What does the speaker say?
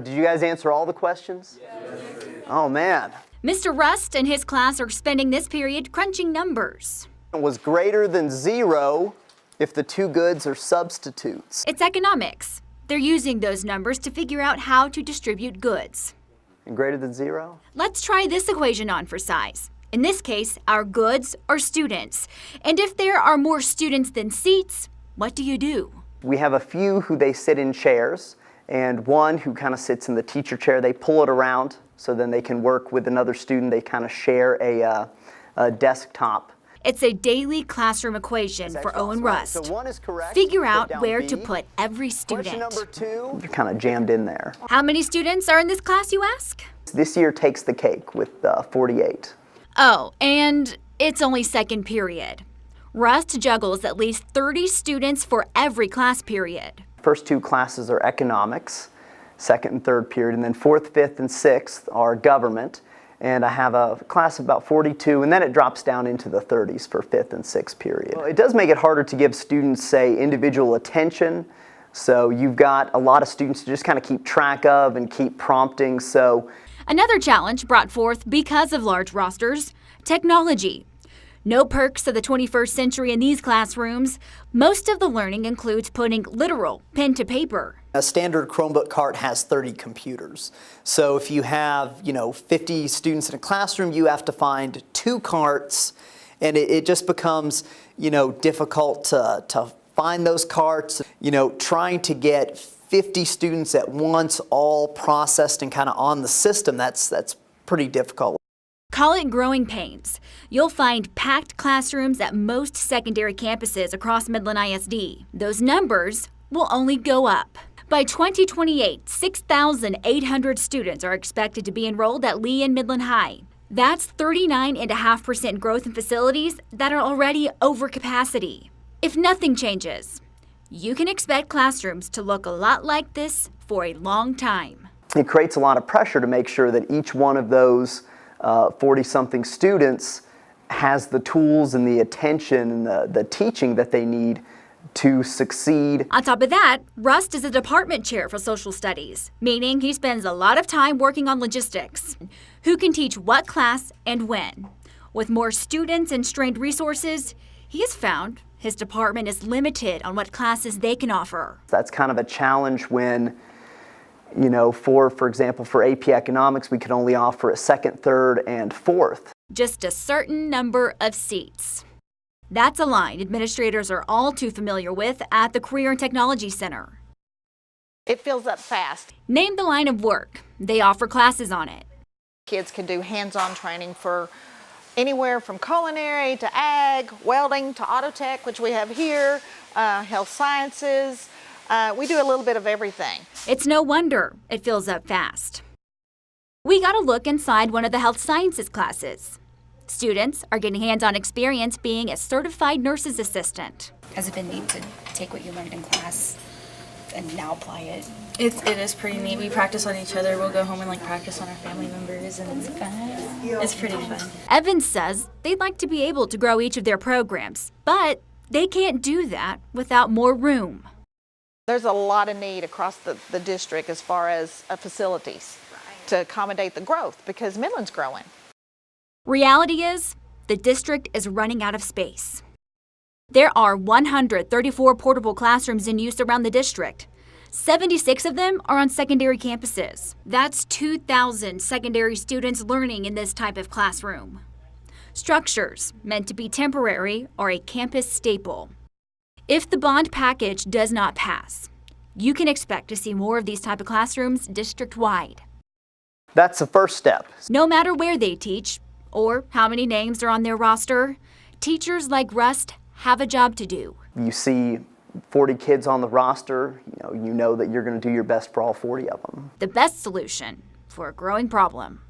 Did you guys answer all the questions? Yes. Oh man. Mr. Rust and his class are spending this period crunching numbers. It was greater than 0 if the two goods are substitutes. It's economics. They're using those numbers to figure out how to distribute goods. And greater than 0? Let's try this equation on for size. In this case, our goods are students. And if there are more students than seats, what do you do? We have a few who they sit in chairs, and one who kind of sits in the teacher chair. They pull it around so then they can work with another student. They kind of share a desktop. It's a daily classroom equation for Owen Rust. So one is correct. Figure out where to put every student. Question number 2, they're kind of jammed in there. How many students are in this class, you ask? This year takes the cake with 48. Oh, and it's only second period. Rust juggles at least 30 students for every class period. First 2 classes are economics, second and third period, and then 4th, 5th, and 6th are government. And I have a class of about 42, and then it drops down into the 30s for 5th and 6th period. Well, it does make it harder to give students, say, individual attention. So you've got a lot of students to just kind of keep track of and keep prompting. So another challenge brought forth because of large rosters, technology. No perks of the 21st century in these classrooms. Most of the learning includes putting literal pen to paper. A standard Chromebook cart has 30 computers. So if you have, 50 students in a classroom, you have to find 2 carts, and it just becomes, difficult to find those carts. Trying to get 50 students at once, all processed and kind of on the system, that's pretty difficult. Call it growing pains. You'll find packed classrooms at most secondary campuses across Midland ISD. Those numbers will only go up. By 2028, 6,800 students are expected to be enrolled at Lee and Midland High. That's 39.5% growth in facilities that are already over capacity. If nothing changes, you can expect classrooms to look a lot like this for a long time. It creates a lot of pressure to make sure that each one of those 40-something students has the tools and the attention and the teaching that they need to succeed. On top of that, Rust is a department chair for social studies, meaning he spends a lot of time working on logistics. Who can teach what class and when? With more students and strained resources, he has found his department is limited on what classes they can offer. That's kind of a challenge when for example, for AP Economics, we could only offer a 2nd, 3rd, and 4th. Just a certain number of seats. That's a line administrators are all too familiar with at the Career and Technology Center. It fills up fast. Name the line of work. They offer classes on it. Kids can do hands-on training for anywhere from culinary to ag, welding to auto tech, which we have here, health sciences. We do a little bit of everything. It's no wonder it fills up fast. We got a look inside one of the health sciences classes. Students are getting hands-on experience being a certified nurse's assistant. Has it been neat to take what you learned in class and now apply it? It is pretty neat. We practice on each other. We'll go home and practice on our family members, and it's fun. It's pretty fun. Evans says they'd like to be able to grow each of their programs, but they can't do that without more room. There's a lot of need across the district as far as facilities to accommodate the growth because Midland's growing. Reality is, the district is running out of space. There are 134 portable classrooms in use around the district. 76 of them are on secondary campuses. That's 2,000 secondary students learning in this type of classroom. Structures meant to be temporary are a campus staple. If the bond package does not pass, you can expect to see more of these type of classrooms district-wide. That's the first step. No matter where they teach or how many names are on their roster, teachers like Rust have a job to do. You see 40 kids on the roster, you know that you're going to do your best for all 40 of them. The best solution for a growing problem.